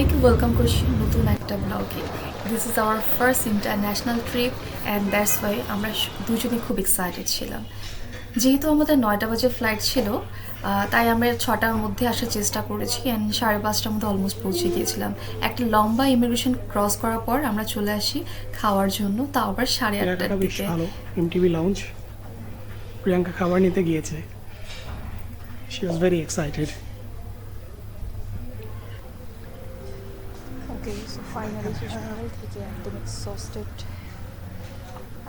সবাইকে ওয়েলকাম করছি নতুন একটা ব্লগে। This is our first international trip and that's why আমরা দুজনেই খুব এক্সাইটেড ছিলাম। যেহেতু আমাদের 9টা বাজে ফ্লাইট ছিল, তাই আমরা 6টার মধ্যে আসার চেষ্টা করেছি অ্যান্ড 5:30টার মধ্যে অলমোস্ট পৌঁছে গিয়েছিলাম। একটা লম্বা ইমিগ্রেশন ক্রস করার পর আমরা চলে আসি খাওয়ার জন্য, তাও আবার 8:30টার দিকে। ভালো এমটিভি লাউঞ্জ। প্রিয়াঙ্কা খাবার নিতে গিয়েছে। She was very excited. Okay, so finally travel থেকে একদম এক্সস্টেড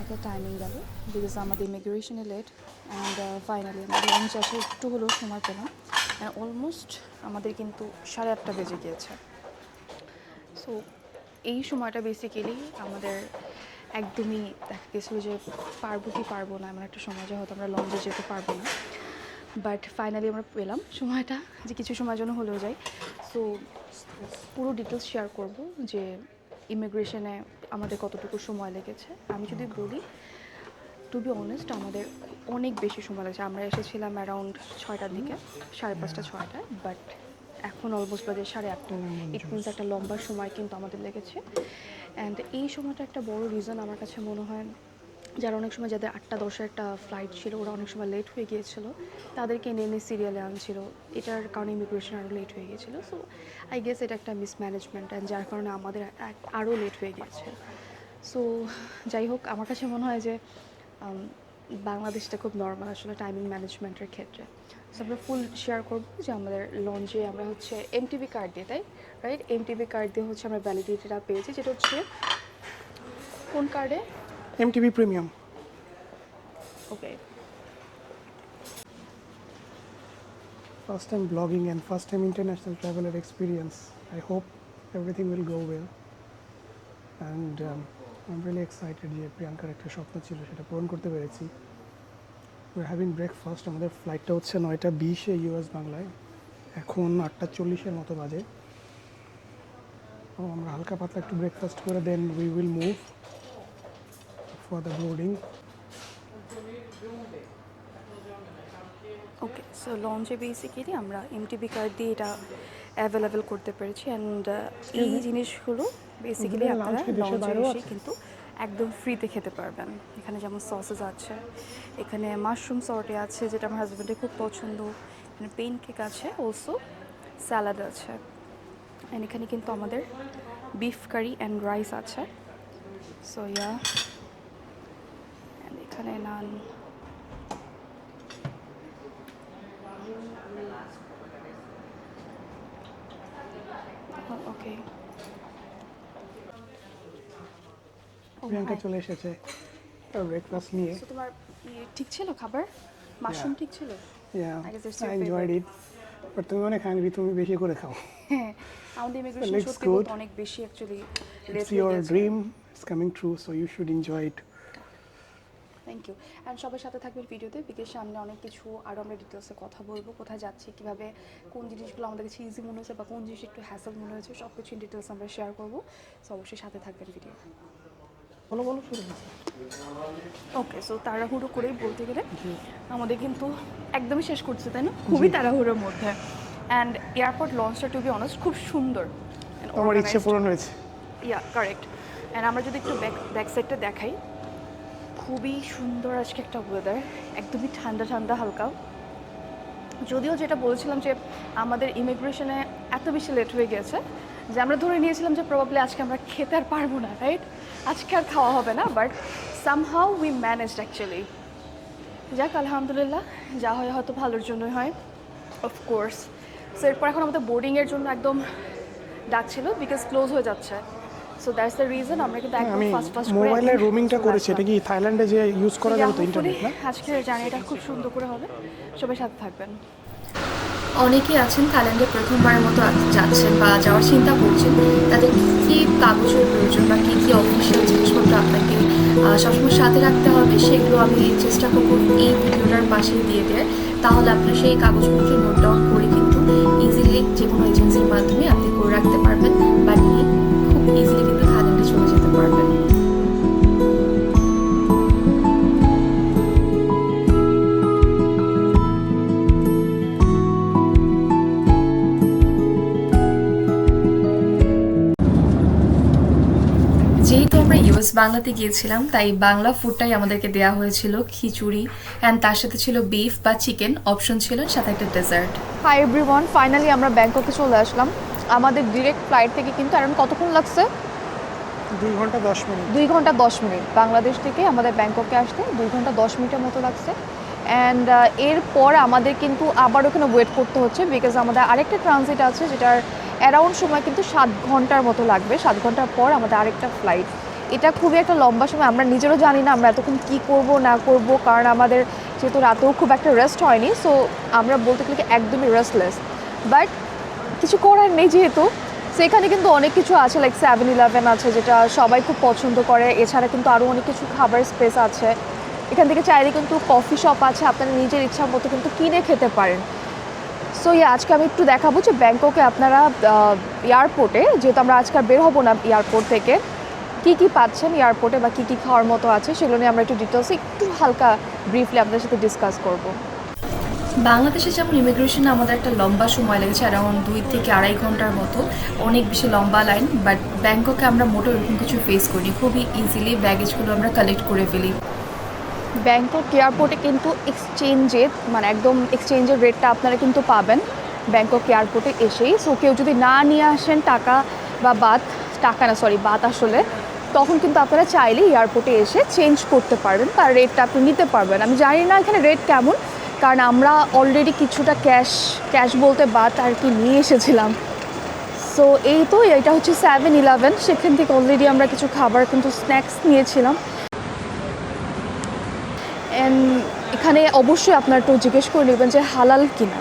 একটা টাইমিং গেল বিকজ আমাদের ইমিগ্রেশনে লেট অ্যান্ড ফাইনালি আমাদের লাঞ্চ আসে একটু হলেও সময় পেলাম অ্যান্ড অলমোস্ট আমাদের কিন্তু 8:30 বেজে গিয়েছে। সো এই সময়টা বেসিক্যালি আমাদের একদমই দেখা গেছিলো যে পারবো কি পারবো না, এমন একটা সময় যে হয়তো আমরা লঞ্চে যেতে পারবো না, বাট ফাইনালি আমরা পেলাম সময়টা যে কিছু সময়ের জন্য হলেও যাই। সো পুরো ডিটেলস শেয়ার করব যে ইমিগ্রেশনে আমাদের কতটুকু সময় লেগেছে। আমি যদি বলি, টু বি অনেস্ট আমাদের অনেক বেশি সময় লেগেছে। আমরা এসেছিলাম অ্যারাউন্ড 6টার দিকে, 5:30 6টায়, বাট এখন অলমোস্ট বাজে 8:30। ইট মিনস একটা লম্বা সময় কিন্তু আমাদের লেগেছে। অ্যান্ড এই সময়টা একটা বড় রিজন আমার কাছে মনে হয়, যারা অনেক সময় যাদের 8:10 একটা ফ্লাইট ছিল ওরা অনেক সময় লেট হয়ে গিয়েছিল, তাদেরকে এনে সিরিয়ালে আনছিল, এটার কারণে ইমিগ্রেশন আরও লেট হয়ে গিয়েছিলো। সো আই গেস এটা একটা মিসম্যানেজমেন্ট অ্যান্ড যার কারণে আমাদের আরও লেট হয়ে গিয়েছে। সো যাই হোক, আমার কাছে মনে হয় যে বাংলাদেশটা খুব নর্মাল আসলে টাইমিং ম্যানেজমেন্টের ক্ষেত্রে। সো আমরা ফুল শেয়ার করবো যে আমাদের লঞ্চে আমরা হচ্ছে এমটিভি কার্ড দিয়ে, তাই রাইট, এমটিভি কার্ড দিয়ে হচ্ছে আমরা ভ্যালিডিটিটা পেয়েছি, যেটা হচ্ছে কোন কার্ডে, MTV premium. Okay. First time vlogging and first time international traveler experience. I hope everything will go well. And I'm really excited যে প্রিয়াঙ্কার একটা স্বপ্ন ছিল সেটা পূরণ করতে পেরেছি। We're having breakfast. আমাদের ফ্লাইটটা হচ্ছে 9:20 ইউএস বাংলায়, এখন 8:40 মতো বাজে। আমরা হালকা পাতলা একটু ব্রেকফাস্ট করে দেন we will move for the boarding. Okay, so লঞ্চে বেসিক্যালি আমরা এমটিভি কার্ড দিয়ে এটা অ্যাভেলেবেল করতে পেরেছি অ্যান্ড এই জিনিসগুলো বেসিক্যালি আপনারা লঞ্চে এসে কিন্তু একদম ফ্রিতে খেতে পারবেন। এখানে যেমন সসেস আছে, এখানে মাশরুম সর্টে আছে যেটা আমার হাজব্যান্ডের খুব পছন্দ, এখানে পেন কেক আছে, অলসো স্যালাড আছে, অ্যান্ড এখানে কিন্তু আমাদের বিফ কারি অ্যান্ড রাইস আছে। সো ইয়া, অ্যান্ড এখানে নান। ওকে, প্রিয়াঙ্কা চলে এসেছে ব্রেকফাস্ট নিয়ে। সো তোমার ঠিক ছিল খাবার? মাশরুম ঠিক ছিল? Yeah, I guess it's your I enjoyed it. But তুমি অনেক হাংরি, তুমি বেশি করে খাও। হ্যাঁ, আমাদের ইমিগ্রেশন Looks সত্যি good. অনেক বেশি actually It's your dream. It's coming true, so you should enjoy it. Thank you. And সবার সাথে থাকবেন ভিডিওতে, বিকের সামনে অনেক কিছু আরও আমরা ডিটেলসে কথা বলবো, কোথায় যাচ্ছি, কীভাবে, কোন জিনিসগুলো আমাদের কাছে ইজি মনে হয়েছে বা কোন জিনিস একটু হ্যাসেল মনে হয়েছে, সব কিছু ডিটেলস আমরা শেয়ার করবো। সো অবশ্যই সাথে থাকবেন ভিডিও। বলো বলো, শুরু করছি। ওকে, সো তাড়াহুড়ো করেই বলতে গেলে আমাদের কিন্তু একদমই শেষ করছে, তাই না? খুবই তাড়াহুড়োর মধ্যে। অ্যান্ড এয়ারপোর্ট লঞ্চটা টু বি অনেস্ট খুব সুন্দর, আমার ইচ্ছে পূরণ হয়েছে। ইয়া কারেক্ট। অ্যান্ড আমরা যদি একটু ব্যাক সাইডটা দেখাই, খুবই সুন্দর আজকে একটা ওয়েদার, একদমই ঠান্ডা ঠান্ডা হালকা। যদিও যেটা বলছিলাম যে আমাদের ইমিগ্রেশনে এত বেশি লেট হয়ে গেছে যে আমরা ধরে নিয়েছিলাম যে প্রবাবলি আজকে আমরা খেতে আর পারবো না, রাইট, আজকে আর খাওয়া হবে না, but somehow we managed actually. যাক আলহামদুলিল্লাহ, যা হয় হয়তো ভালোর জন্যই হয়, অফকোর্স। সো এরপর এখন আমাদের বোর্ডিংয়ের জন্য একদম ডাকছিল বিকজ ক্লোজ হয়ে যাচ্ছে। সো দ্যাটস দ্য রিজন আমরা কিন্তু একদম আমি ফাস্ট করে মোবাইলে রোমিংটা করেছি। এটা কি থাইল্যান্ডে যে ইউজ করা যাবে তো ইন্টারনেট না? আজকের জার্নিটা খুব সুন্দর করে হবে, সবাই সাথে থাকবেন। অনেকেই আছেন থাইল্যান্ডে প্রথমবারের মতো যাচ্ছেন বা যাওয়ার চিন্তা করছেন, তাদের কী কী কাগজের প্রয়োজন বা কী কী অফিসিয়াল জিনিসপত্র আপনাকে সবসময় সাথে রাখতে হবে, সেগুলো আমি চেষ্টা করবো এই ভিডিওটার পাশে দিয়ে দেয়। তাহলে আপনি সেই কাগজপত্র নোট ডাউন করে কিন্তু ইজিলি যে কোনো এজেন্সির মাধ্যমে আপনি করে রাখতে পারবেন বা নিয়ে খুব ইজিলি কিন্তু থাইল্যান্ডে চলে যেতে পারবেন। বাংলাতে গিয়েছিলাম, তাই বাংলা ফুডটাই আমাদেরকে দেওয়া হয়েছিল, খিচুড়ি অ্যান্ড তার সাথে ছিল বিফ বা চিকেন অপশন ছিল, সাথে একটা ডেজার্ট। হাই এভরিওয়ান, ফাইনালি আমরা ব্যাংককে চলে আসলাম। আমাদের ডিরেক্ট ফ্লাইট থেকে কিন্তু এখন কতক্ষণ লাগছে? 2 ঘন্টা 10 মিনিট। 2 ঘন্টা 10 মিনিট বাংলাদেশ থেকে আমাদের ব্যাংককে আসতে 2 ঘন্টা 10 মিনিটের মতো লাগছে। অ্যান্ড এরপর আমাদের কিন্তু আবার ওখানে ওয়েট করতে হচ্ছে, বিকজ আমাদের আরেকটা ট্রানজিট আছে যেটার অ্যারাউন্ড সময় কিন্তু 7 ঘন্টার মতো লাগবে। 7 ঘন্টার পর আমাদের আরেকটা ফ্লাইট। এটা খুবই একটা লম্বা সময়, আমরা নিজেরও জানি না আমরা এতক্ষণ কী করব না করব, কারণ আমাদের যেহেতু রাতেও খুব একটা রেস্ট হয়নি, সো আমরা বলতে গেলে একদমই রেস্টলেস। বাট কিছু করার নেই, যেহেতু সেখানে কিন্তু অনেক কিছু আছে, লাইক 7-Eleven আছে যেটা সবাই খুব পছন্দ করে। এছাড়া কিন্তু আরও অনেক কিছু খাবার স্পেস আছে। এখান থেকে চাইলে কিন্তু কফি শপ আছে, আপনারা নিজের ইচ্ছা মতো কিন্তু কিনে খেতে পারেন। সো আজকে আমি একটু দেখাবো যে ব্যাংককে আপনারা এয়ারপোর্টে, যেহেতু আমরা আজকে বের হবো না এয়ারপোর্ট থেকে, কী কী পাচ্ছেন এয়ারপোর্টে বা কী কী খাওয়ার মতো আছে সেগুলো নিয়ে আমরা একটু ডিটেলসে একটু হালকা ব্রিফলি আপনাদের সাথে ডিসকাস করব। বাংলাদেশে যেমন ইমিগ্রেশনে আমাদের একটা লম্বা সময় লেগেছে, অ্যারাউন্ড 2 থেকে 2.5 ঘন্টার মতো, অনেক বেশি লম্বা লাইন। বাট ব্যাংককে আমরা মোটেও এরকম কিছু ফেস করিনি, খুবই ইজিলি ব্যাগেজগুলো আমরা কালেক্ট করে ফেলি। ব্যাংকক এয়ারপোর্টে কিন্তু এক্সচেঞ্জের মানে একদম এক্সচেঞ্জের রেটটা আপনারা কিন্তু পাবেন ব্যাংকক এয়ারপোর্টে এসেই। সো কেউ যদি না নিয়ে আসেন টাকা বা বাত আসলে, তখন কিন্তু আপনারা চাইলে এয়ারপোর্টে এসে চেঞ্জ করতে পারবেন, তার রেটটা আপনি নিতে পারবেন। আমি জানি না এখানে রেট কেমন, কারণ আমরা অলরেডি কিছুটা ক্যাশ বলতে বাত আর কি নিয়ে এসেছিলাম। সো এই তো, এটা হচ্ছে 7-Eleven, সেখান থেকে অলরেডি আমরা কিছু খাবার কিন্তু স্ন্যাক্স নিয়েছিলাম। অ্যান্ড এখানে অবশ্যই আপনার একটু জিজ্ঞেস করে নেবেন যে হালাল কিনা।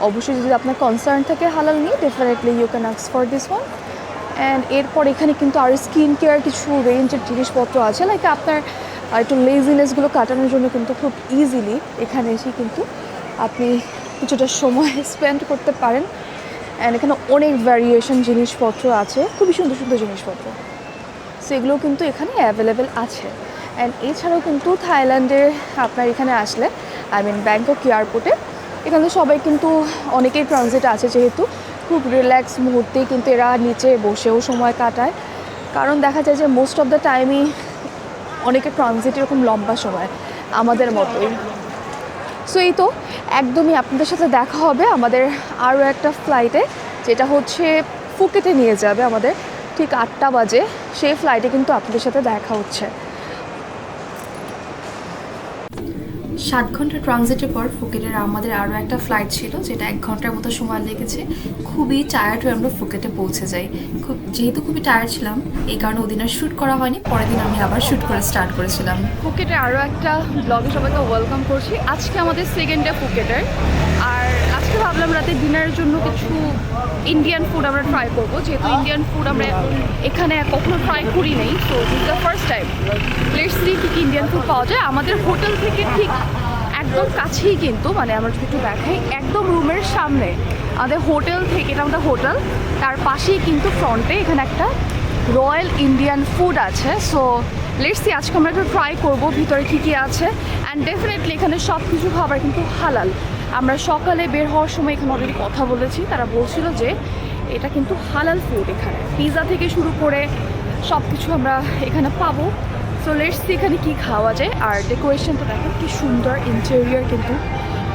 অবশ্যই যদি আপনার কনসার্ন থাকে হালাল নিয়ে, definitely you can ask for this one. And এরপর এখানে কিন্তু আর স্কিন কেয়ার কিছু রেঞ্জের জিনিসপত্র আছে, লাইক আপনার একটু লেজিনেসগুলো কাটানোর জন্য কিন্তু খুব ইজিলি এখানে এসে কিন্তু আপনি কিছুটা সময় স্পেন্ড করতে পারেন। অ্যান্ড এখানে অনেক ভ্যারিয়েশন জিনিসপত্র আছে, খুবই সুন্দর সুন্দর জিনিসপত্র, সেগুলো কিন্তু এখানে অ্যাভেলেবেল আছে। অ্যান্ড এছাড়াও কিন্তু থাইল্যান্ডের আপনার এখানে আসলে, আই মিন ব্যাংকক এয়ারপোর্টে, এখানে সবাই কিন্তু অনেকেই ট্রানজিট আছে, যেহেতু খুব রিল্যাক্স মুহূর্তেই কিন্তু এরা নিচে বসেও সময় কাটায়, কারণ দেখা যায় যে মোস্ট অফ দ্য টাইমই অনেকে ট্রানজিট এরকম লম্বা সময় আমাদের মতোই। সো এই তো একদমই আপনাদের সাথে দেখা হবে আমাদের আরও একটা ফ্লাইটে, যেটা হচ্ছে ফুকেটে নিয়ে যাবে আমাদের ঠিক 8টা বাজে। সেই ফ্লাইটে কিন্তু আপনাদের সাথে দেখা হচ্ছে। 7 ঘন্টা ট্রানজিটের পর ফুকেটের আমাদের আরও একটা ফ্লাইট ছিল, যেটা 1 ঘন্টার মতো সময় লেগেছে। খুবই টায়ার্ড হয়ে আমরা ফুকেটে পৌঁছে যাই। যেহেতু খুবই টায়ার্ড ছিলাম, এই কারণে ওদিন আর শ্যুট করা হয়নি, পরের দিন আমি আবার শ্যুট করে স্টার্ট করেছিলাম। ফুকেটে আরও একটা ব্লগে সবাইকে ওয়েলকাম করছি। আজকে আমাদের সেকেন্ড ডে ফুকেটের, আর আজকে ভাবলাম রাতে ডিনারের জন্য কিছু ইন্ডিয়ান ফুড আমরা ট্রাই করবো, যেহেতু ইন্ডিয়ান ফুড আমরা এখানে কখনো ট্রাই করি নেই। So this the first time. Let's see কী কী ইন্ডিয়ান ফুড পাওয়া যায়। আমাদের হোটেল থেকে ঠিক একদম কাছেই কিন্তু, মানে আমরা যদি একটু দেখাই, একদম রুমের সামনে আমাদের হোটেল থেকে, এটা আমাদের হোটেল, তার পাশেই কিন্তু ফ্রন্টে এখানে একটা রয়্যাল ইন্ডিয়ান ফুড আছে। সো লেটস সি আজকে আমরা একটু ট্রাই করবো ভিতরে কী কী আছে। অ্যান্ড ডেফিনেটলি এখানে সব কিছু খাবার কিন্তু হালাল। আমরা সকালে বের হওয়ার সময় এখানে অলরেডি কথা বলেছি, তারা বলছিল যে এটা কিন্তু হালাল ফুড, এখানে পিৎজা থেকে শুরু করে সব কিছু আমরা এখানে পাবো। সো লেটস সি এখানে কী খাওয়া যায়। আর ডেকোরেশনটা দেখেন কি সুন্দর, ইন্টেরিয়র কিন্তু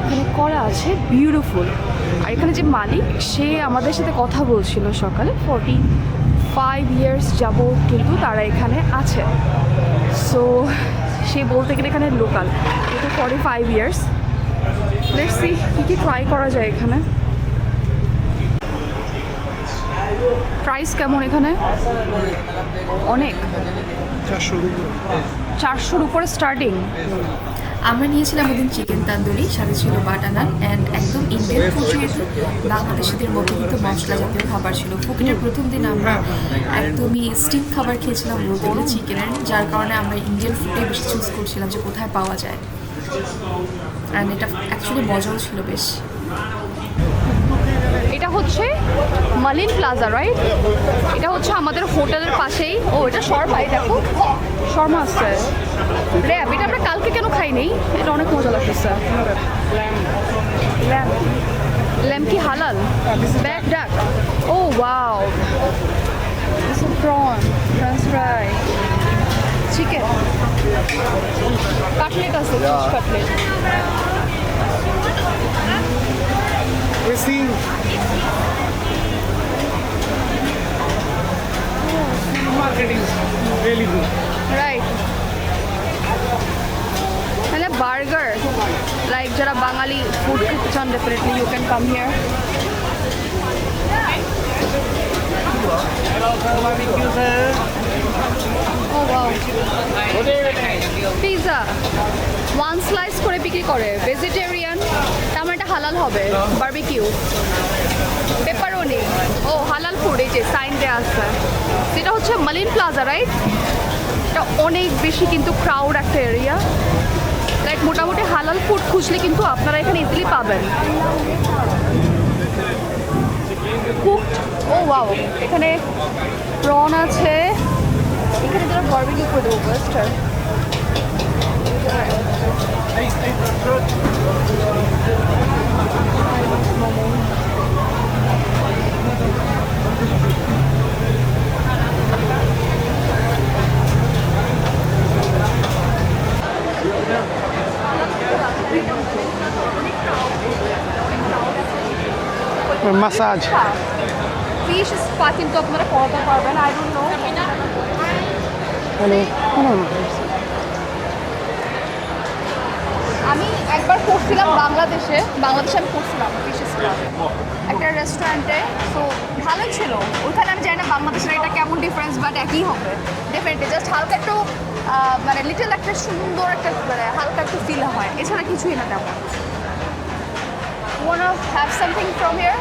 এখানে করা আছে, বিউটিফুল। আর এখানে যে মালিক, সে আমাদের সাথে কথা বলছিল সকালে, 45 ইয়ার্স যাবত কিন্তু তারা এখানে আছে। সো সে বলতে গেলে এখানে লোকাল, কিন্তু 45 ইয়ার্স। লেটস সি কী কী ট্রাই করা যায় এখানে। প্রাইস কেমন এখানে? অনেক, 400-র উপরে স্টার্টিং। আমরা নিয়েছিলাম ওদিন চিকেন তান্দুরি, সাথে ছিল বাটার নান অ্যান্ড একদম ইন্ডিয়ান ফুড, যেহেতু বাংলাদেশিদের মধ্যে কিন্তু মশলা জাতীয় খাবার ছিল। ফুকেটের প্রথম দিন আমরা একদমই স্টিম খাবার খেয়েছিলাম বলতে গেলে চিকেনের, যার কারণে আমরা ইন্ডিয়ান ফুডে বেশি চুজ করছিলাম যে কোথায় পাওয়া যায়। অ্যান্ড এটা অ্যাকচুয়ালি মজাও ছিল বেশ। এটা হচ্ছে মালিন প্লাজা, রাইট? এটা হচ্ছে আমাদের হোটেলের পাশেই। ও এটা শর্মাই, দেখো শর্মা আসছে, র্যাব। এটা আমরা কালকে কেন খাই নেই, এটা অনেক মজা লাগতেছে। ল্যাম্প কি হালাল? Back duck, oh wow, prawn fry. Chicken cutlet আছে fish cutlet We're seeing marketing is really good. Right মানে বার্গার লাইক যারা বাঙালি ফুড খেতে চান definitely you can come here oh wow pizza one slice করে বিক্রি করে ভেজিটেরিয়ান তার মানে এটা হালাল হবে বারবিকিউ পেপারোনি ও হালাল ফুড এই যে সাইন দেওয়া আছে যেটা হচ্ছে মালিন প্লাজা রাইট এটা অনেক বেশি কিন্তু ক্রাউড একটা এরিয়া লাইক মোটামুটি হালাল ফুড খুঁজলে কিন্তু আপনারা এখানে ইজিলি পাবেন কুকড ও ওয়াও এখানে প্রন আছে এখানে যারা বারবিকিউ করে দেবো ওয়েস্টার Massage. ফিশ স্পা কিন্তু আপনারা করাতে পারবেন I don't know Hello. No. আমি একবার করছিলাম বাংলাদেশে আমি করছিলাম ফিশ স্পা একটা রেস্টুরেন্টে তো ভালোই ছিল ওখানে আমি জানি না বাংলাদেশের এটা কেমন ডিফারেন্স বাট একই হবে ডেফিনেটলি জাস্ট হালকা একটু মানে লিটল একটা সুন্দর একটা মানে হালকা একটু ফিল হয় এছাড়া কিছুই না তেমন wanna have something from here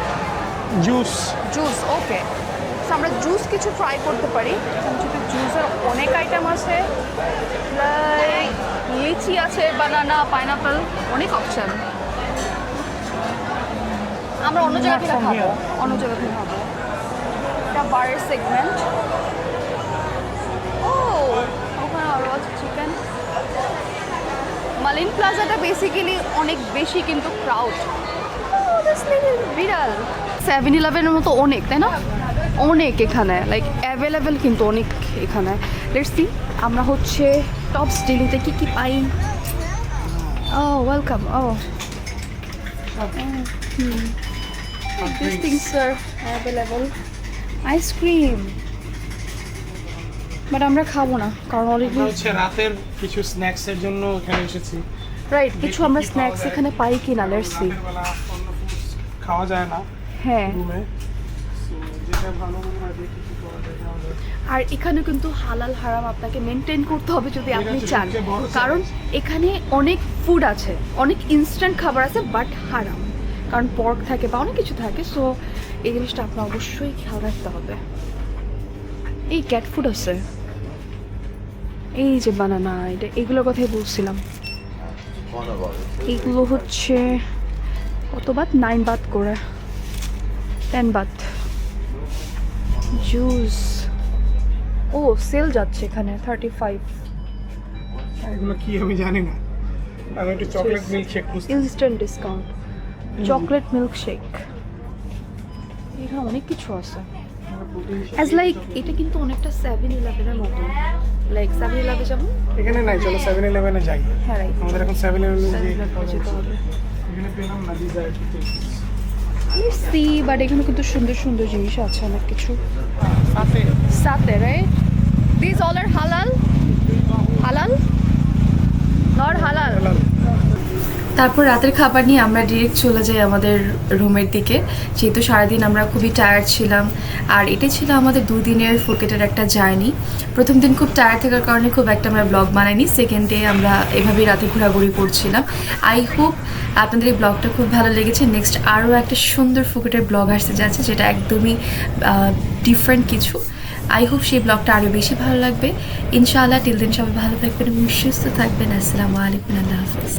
Juice. Juice okay আমরা জুস কিছু ট্রাই করতে পারি যেহেতু জুসের অনেক আইটেম আছে লাইক লিচি আছে বানানা পাইনাপেল অনেক অপশন আমরা অন্য জায়গা থেকে Not from খাবো here. অন্য জায়গা থেকে খাবো এটা বারের সেগমেন্ট ও ওখানে আরও আছে চিকেন মালিন প্লাজাটা বেসিক্যালি অনেক বেশি কিন্তু ক্রাউড বিড়াল 7-11-এর মতো অনেক তাই না অনেক এখানে লাইক অ্যাভেলেবেল কিন্তু অনেক এখানে লেটস সি আমরা হচ্ছে টপস ডেলিতে কি কি পাই ও ওয়েলকাম ও this things are available ice cream but আমরা খাবো না কারণ অলরেডি হচ্ছে রাতের কিছু স্ন্যাক্সের জন্য এখানে এসেছি রাইট কিছু আমরা স্ন্যাক্স এখানে পাই কি না লেটস সি খাওয়া যায় না হ্যাঁ রুমে যেটা ভালো মনে হয় দেখি কি করা যায় না হলে। আর এখানে কিন্তু হালাল হারাম আপনাকে মেনটেন করতে হবে যদি এটা আপনি হচ্ছে চান সবচেয়ে বড় কারণ challenge। এখানে অনেক ফুড আছে অনেক ইনস্ট্যান্ট খাবার আছে বাট হারাম কারণ পর্ক থাকে বা অনেক কিছু থাকে সো এই জিনিসটা আপনার অবশ্যই খেয়াল রাখতে হবে এই ক্যাট ফুড আছে এই যে বানানা এটা এগুলোর কথাই বলছিলাম এইগুলো হচ্ছে কত বাত 9 বাত করে 10 বাত জুস ও সেল যাচ্ছে এখানে 35 এগুলো কি আমি জানি না আমি একটু চকলেট মিল্ক শেক খুঁজছি instant discount chocolate milk shake এখানে অনেক কিছু আছে অ্যাজ লাইক এটা কিন্তু অনেকটা 7-11-এর মতো লাইক 7-11 যেমন এখানে নাই চলো 7-11-এ যাই হ্যাঁ রাইট আমাদের এখন 7-11-এ গিয়ে 7-11 যেতে হবে এখানে পেলাম না ডিজায়ার সি বাট এখানে কিন্তু সুন্দর সুন্দর জিনিস আছে অনেক কিছু সাথে সাথে রাইট দিস অল আর হালাল হালাল নট হালাল তারপর রাতের খাবার নিয়ে আমরা ডিরেক্ট চলে যাই আমাদের রুমের দিকে যেহেতু সারাদিন আমরা খুবই টায়ার্ড ছিলাম আর এটাই ছিল আমাদের 2 দিনের ফুকেটের একটা জার্নি প্রথম দিন খুব টায়ার্ড থাকার কারণে খুব একটা আমরা ব্লগ বানাইনি সেকেন্ড ডে আমরা এভাবেই রাতে ঘোরাঘুরি করছিলাম আই হোপ আপনাদের এই ব্লগটা খুব ভালো লেগেছে নেক্সট আরও একটা সুন্দর ফুকেটের ব্লগ আসতে যাচ্ছে যেটা একদমই ডিফারেন্ট কিছু আই হোপ সেই ব্লগটা আরও বেশি ভালো লাগবে ইনশাআল্লাহ টিল দিন সবাই ভালো থাকবেন এবং সুস্থ থাকবেন আসসালামু আলাইকুম আল্লাহ হাফিজ